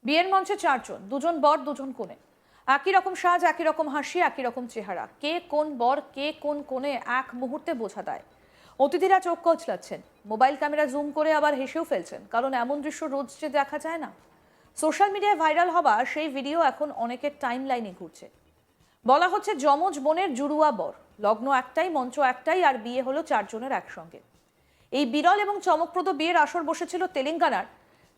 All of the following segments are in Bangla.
বিয়ের মঞ্চে চারজন, দুজন বর দুজন কনে। একই রকম সাজ, একই রকম হাসি, একই রকম চেহারা। কে কোন বর, কে কোন কনে এক মুহূর্তে বোঝা দেয়। অতিথিরা চোখ কচলাচ্ছেন, মোবাইল ক্যামেরা জুম করে আবার হেসেও ফেলছেন, কারণ এমন দৃশ্য রোজ যে দেখা যায় না। সোশ্যাল মিডিয়ায় ভাইরাল হওয়া সেই ভিডিও এখন অনেকের টাইম লাইনে ঘুরছে। বলা হচ্ছে যমজ বোনের জুড়ুয়া বর, লগ্ন একটাই, মঞ্চ একটাই, আর বিয়ে হলো চারজনের একসঙ্গে। এই বিরল এবং চমকপ্রদ বিয়ের আসর বসেছিল তেলেঙ্গানার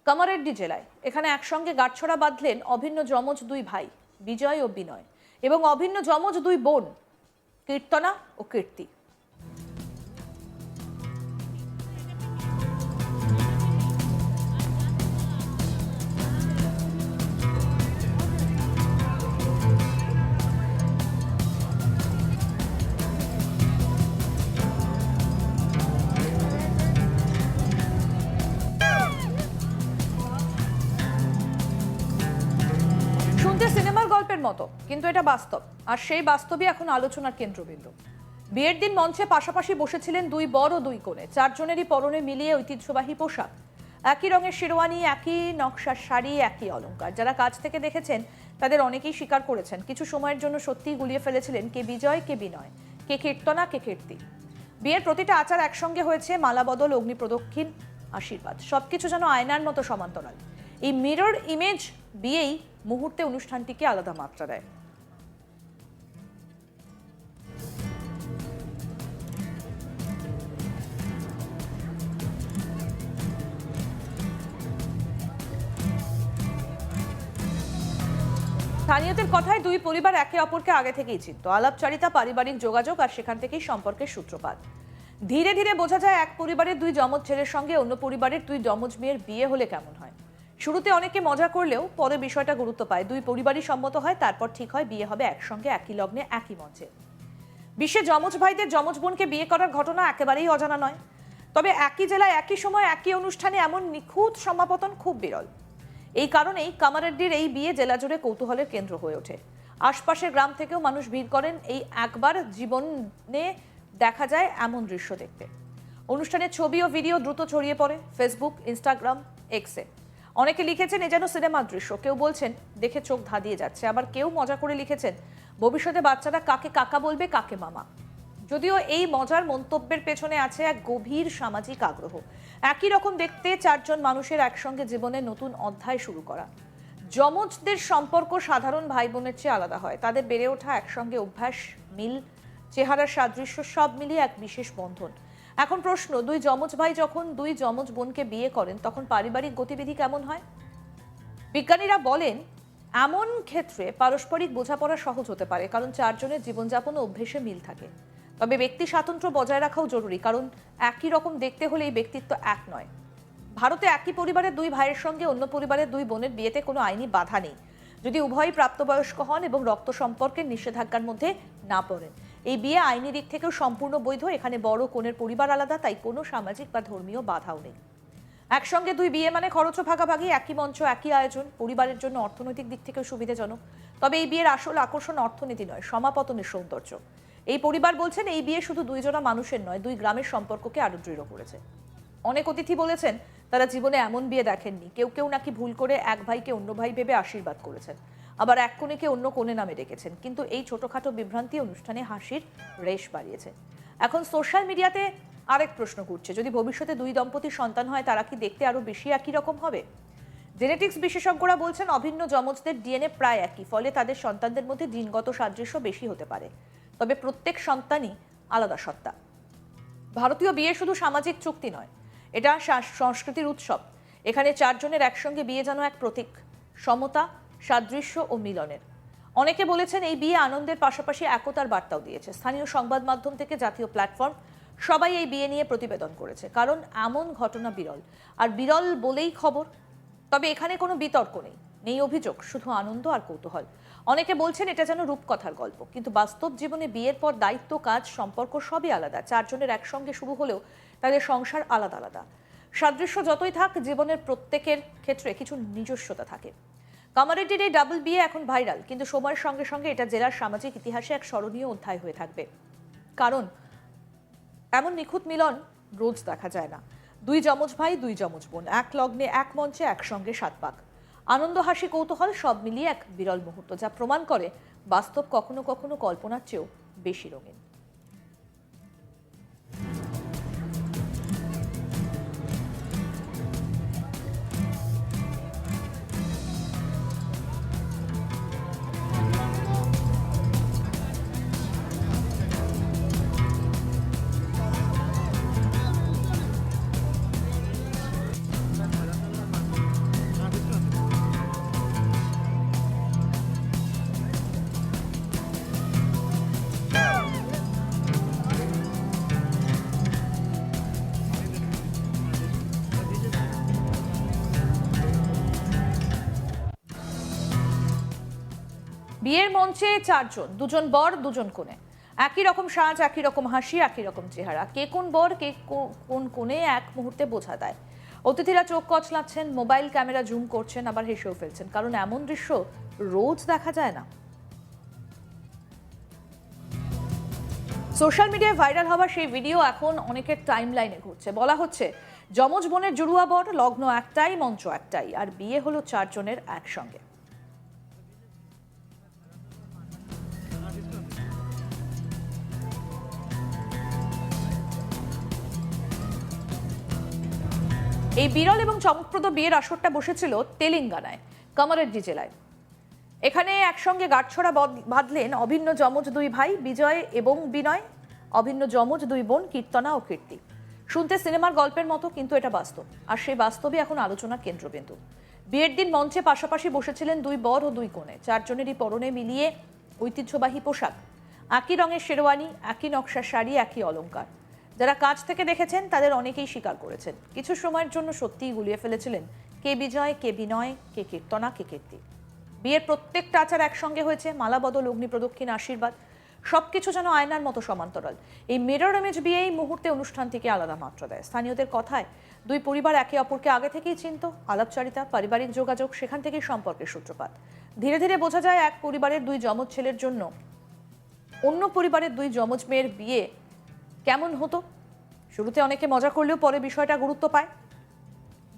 কামারেড্ডি জেলায়। এখানে একসঙ্গে গাঁটছড়া বাঁধলেন অভিন্ন যমজ দুই ভাই বিজয় ও বিনয়, এবং অভিন্ন যমজ দুই বোন কীর্তনা ও কীর্তি। শুনতে সিনেমার গল্পের মতো, কিন্তু এটা বাস্তব, আর সেই বাস্তবই এখন আলোচনার কেন্দ্রবিন্দু। বিয়ের দিন মঞ্চে পাশাপাশি বসেছিলেন দুই বর ও দুই কনে। চারজনেরই পরনে মিলিয়ে ঐতিহ্যবাহী পোশাক, একই রঙের শেরওয়ানি, একই নকশার শাড়ি, একই অলংকার। যারা কাছ থেকে দেখেছেন তাদের অনেকেই স্বীকার করেছেন কিছু সময়ের জন্য সত্যিই গুলিয়ে ফেলেছিলেন কে বিজয়, কে বিনয়, কে কীর্তনা, কে কীর্তি। বিয়ের প্রতিটা আচার একসঙ্গে হয়েছে, মালা বদল, অগ্নি প্রদক্ষিণ, আশীর্বাদ, সবকিছু যেন আয়নার মতো সমান্তরাল। এই মিরর ইমেজ বিয়েই মুহূর্তে অনুষ্ঠানটিকে আলাদা মাত্রা দেয়। স্থানীয়দের কথায় দুই পরিবার একে অপরকে আগে থেকেই চিনত। আলাপচারিতা, পারিবারিক যোগাযোগ, আর সেখান থেকেই সম্পর্কের সূত্রপাত। ধীরে ধীরে বোঝা যায় এক পরিবারের দুই যমজ ছেলের সঙ্গে অন্য পরিবারের দুই যমজ মেয়ের বিয়ে হলে কেমন হয়। শুরুতে অনেকে মজা করলেও পরে বিষয়টা গুরুত্ব পায়। দুই পরিবারই সম্মত হয়, তারপর ঠিক হয় বিয়ে হবে একসঙ্গে, একই লগ্নে, একই মঞ্চে। বিশ্বে যমজ ভাইদের যমজ বোনকে বিয়ে করার ঘটনা একেবারেই অজানা নয়। তবে একই জেলায় একই সময় একই অনুষ্ঠানে এমন নিখুঁত সমাপতন খুব বিরল। এই কারণেই কামারেড্ডির এই বিয়ে জেলা জুড়ে কৌতূহলের কেন্দ্র হয়ে ওঠে। আশপাশের গ্রাম থেকেও মানুষ ভিড় করেন এই একবার জীবনে দেখা যায় এমন দৃশ্য দেখতে। অনুষ্ঠানের ছবি ও ভিডিও দ্রুত ছড়িয়ে পড়ে ফেসবুক, ইনস্টাগ্রাম, এক্সে। অনেকে লিখেছেন এ যেন সিনেমার দৃশ্য, কেউ বলছেন দেখে চোখ ধাঁধিয়ে যাচ্ছে, আবার কেউ মজা করে লিখেছেন ভবিষ্যতে বাচ্চারা কাকে কাকা বলবে, কাকে মামা। যদিও এই মজার মন্তব্যের পেছনে আছে এক গভীর সামাজিক আগ্রহ। একই রকম দেখতে চারজন মানুষের একসঙ্গে জীবনে নতুন অধ্যায় শুরু করা। যমজদের সম্পর্ক সাধারণ ভাই বোনের চেয়ে আলাদা হয়। তাদের বেড়ে ওঠা একসঙ্গে অভ্যাস, মিল, চেহারার সাদৃশ্য, সব মিলিয়ে এক বিশেষ বন্ধন। এখন প্রশ্ন, দুই যমজ ভাই যখন দুই যমজ বোনকে বিয়ে করেন তখন পারিবারিক গতিবিধি কেমন হয়? বিজ্ঞানীরা বলেন এমন ক্ষেত্রে পারস্পরিক বোঝাপড়া সহজ হতে পারে, কারণ চারজনের জীবনযাপন ও অভ্যেসে মিল থাকে। তবে ব্যক্তি স্বাতন্ত্র্য বজায় রাখাও জরুরি, কারণ একই রকম দেখতে হলে এই ব্যক্তিত্ব এক নয়। ভারতে একই পরিবারের দুই ভাইয়ের সঙ্গে অন্য পরিবারের দুই বোনের বিয়েতে কোনো আইনি বাধা নেই, যদি উভয়ই প্রাপ্তবয়স্ক হন এবং রক্ত সম্পর্কের নিষেধাজ্ঞার মধ্যে না পড়েন। এই বিয়ে আইনি দিক থেকেও সম্পূর্ণ বৈধ। এখানে বড় কনের পরিবার আলাদা, তাই কোনো সামাজিক বা ধর্মীয় বাধাও নেই। একসঙ্গে দুই বিয়ে মানে খরচও ভাগাভাগি, একই মঞ্চ, একই আয়োজন, পরিবারের জন্য অর্থনৈতিক দিক থেকেও সুবিধাজনক। তবে এই বিয়ের আসল আকর্ষণ অর্থনীতি নয়, সমাপতনের সৌন্দর্য। এই পরিবার বলছেন এই বিয়ে শুধু দুইজনা মানুষের নয়, দুই গ্রামের সম্পর্ককে আরো দৃঢ় করেছে। অনেক অতিথি বলেছেন তারা জীবনে এমন বিয়ে দেখেননি। কেউ কেউ নাকি ভুল করে এক ভাইকে অন্য ভাই ভেবে আশীর্বাদ করেছেন, আবার এক কনেকে অন্য কনে নামে ডেকেছেন। কিন্তু এই ছোটখাটো বিভ্রান্তি অনুষ্ঠানে হাসির রেশ বাড়িয়েছে। এখন সোশ্যাল মিডিয়াতে আরেক প্রশ্ন ঘুরছে, যদি ভবিষ্যতে দুই দম্পতির সন্তান হয় তারা কি দেখতে আরো বেশি একই রকম হবে? জেনেটিক্স বিশেষজ্ঞরা বলছেন অভিন্ন যমজদের ডিএনএ প্রায় একই, ফলে তাদের সন্তানদের মধ্যে জিনগত সাদৃশ্য বেশি হতে পারে। তবে প্রত্যেক সন্তানই আলাদা সত্তা। ভারতীয় বিয়ে শুধু সামাজিক চুক্তি নয়, এটা সংস্কৃতির উৎসব। এখানে চারজনের একসঙ্গে বিয়ে যেন এক প্রতীক সমতা, সাদৃশ্য ও মিলনের। অনেকে বলেছেন এই বিয়ে আনন্দের পাশাপাশি একতার বার্তাও দিয়েছে। স্থানীয় সংবাদ মাধ্যম থেকে জাতীয় প্ল্যাটফর্ম সবাই এই বিয়ে নিয়ে প্রতিবেদন করেছে, কারণ এমন ঘটনা বিরল, আর বিরল বলেই খবর। তবে এখানে কোনো বিতর্ক নেই, নেই অভিযোগ, শুধু আনন্দ আর কৌতূহল। অনেকে বলছেন এটা যেন রূপকথার গল্প, কিন্তু বাস্তব জীবনে বিয়ের পর দায়িত্ব, কাজ, সম্পর্ক সবই আলাদা। চারজনের একসঙ্গে শুরু হলেও তাদের সংসার আলাদা আলাদা। সাদৃশ্য যতই থাক, জীবনের প্রত্যেকের ক্ষেত্রে কিছু নিজস্বতা থাকে। কামারেড্ডির এই ডাবল বিয়ে এখন ভাইরাল, কিন্তু সময়ের সঙ্গে সঙ্গে এটা জেলার সামাজিক ইতিহাসে এক স্মরণীয় অধ্যায় হয়ে থাকবে। কারণ এমন নিখুঁত মিলন রোজ দেখা যায় না। দুই যমজ ভাই, দুই যমজ বোন, এক লগ্নে, এক মঞ্চে, একসঙ্গে 7 পাক। আনন্দ, হাসি, কৌতূহল সব মিলিয়ে এক বিরল মুহূর্ত, যা প্রমাণ করে বাস্তব কখনো কখনো কল্পনার চেয়েও বেশি রঙিন। বিয়ের মঞ্চে চারজন, দুজন বর দুজন কনে, একই রকম সাজ, একই রকম হাসি, একই রকম চেহারা। কে কোন বর, কে কোন কনে এক মুহূর্তে বোঝা দেয়। অতিথিরা চোখ কচলাচ্ছেন, মোবাইল ক্যামেরা জুম করছেন, আবার হেসেও ফেলছেন, কারণ এমন দৃশ্য রোজ দেখা যায় না। সোশ্যাল মিডিয়ায় ভাইরাল হওয়া সেই ভিডিও এখন অনেকের টাইম লাইনে ঘুরছে। বলা হচ্ছে যমজ বোনের জুড়ুয়া বর, লগ্ন একটাই, মঞ্চ একটাই, আর বিয়ে হলো চারজনের একসঙ্গে। এই বিরল এবং চমকপ্রদ বিয়ের আসরটা বসেছিল তেলেঙ্গানায় কামারেড্ডি জেলায়। এখানে একসঙ্গে গাঁটছড়া বাঁধলেন অভিন্ন যমজ দুই ভাই বিজয় এবং বিনয়, অভিন্ন যমজ দুই বোন কীর্তনা ও কীর্তি। শুনতে সিনেমার গল্পের মতো, কিন্তু এটা বাস্তব, আর সেই বাস্তবে এখন আলোচনার কেন্দ্রবিন্দু। বিয়ের দিন মঞ্চে পাশাপাশি বসেছিলেন দুই বর ও দুই কনে, চারজনেরই পরনে মিলিয়ে ঐতিহ্যবাহী পোশাক, একই রঙের শেরওয়ানি, একই নকশার শাড়ি, একই অলংকার। যারা কাছ থেকে দেখেছেন তাদের অনেকেই স্বীকার করেছেন, কিছু সময়ের জন্য সত্যিই গুলিয়ে ফেলেছিলেন কে বিজয়, কে বিনয়, কে কীর্তনা, কে কীর্তি। বিয়ের প্রত্যেকটা আচার একসঙ্গে হয়েছে, মালা বদল, অগ্নি প্রদক্ষিণ, আশীর্বাদ, সবকিছু যেন আয়নার মতো সমান্তরাল। এই মিরর ইমেজ বিয়ে এই মুহূর্তে অনুষ্ঠান থেকে আলাদা মাত্রা দেয়। স্থানীয়দের কথায় দুই পরিবার একে অপরকে আগে থেকেই চিনত, আলাপচারিতা, পারিবারিক যোগাযোগ, সেখান থেকেই সম্পর্কের সূত্রপাত। ধীরে ধীরে বোঝা যায় এক পরিবারের দুই যমজ ছেলের জন্য অন্য পরিবারের দুই যমজ মেয়ের বিয়ে কেমন হতো। শুরুতে অনেকে মজা করলেও পরে বিষয়টা গুরুত্ব পায়।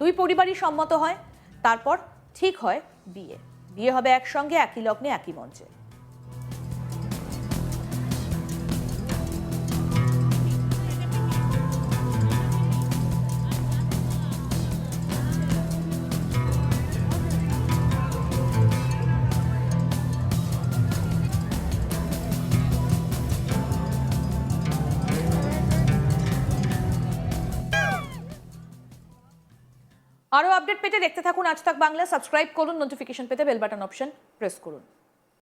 দুই পরিবারই সম্মত হয়, তারপর ঠিক হয় বিয়ে। বিয়ে হবে একসঙ্গে, একই লগ্নে, একই মঞ্চে। আরও আপডেট পেতে দেখতে থাকুন আজ তাক বাংলা। সাবস্ক্রাইব করুন, নোটিফিকেশন পেতে বেল বাটন অপশন প্রেস করুন।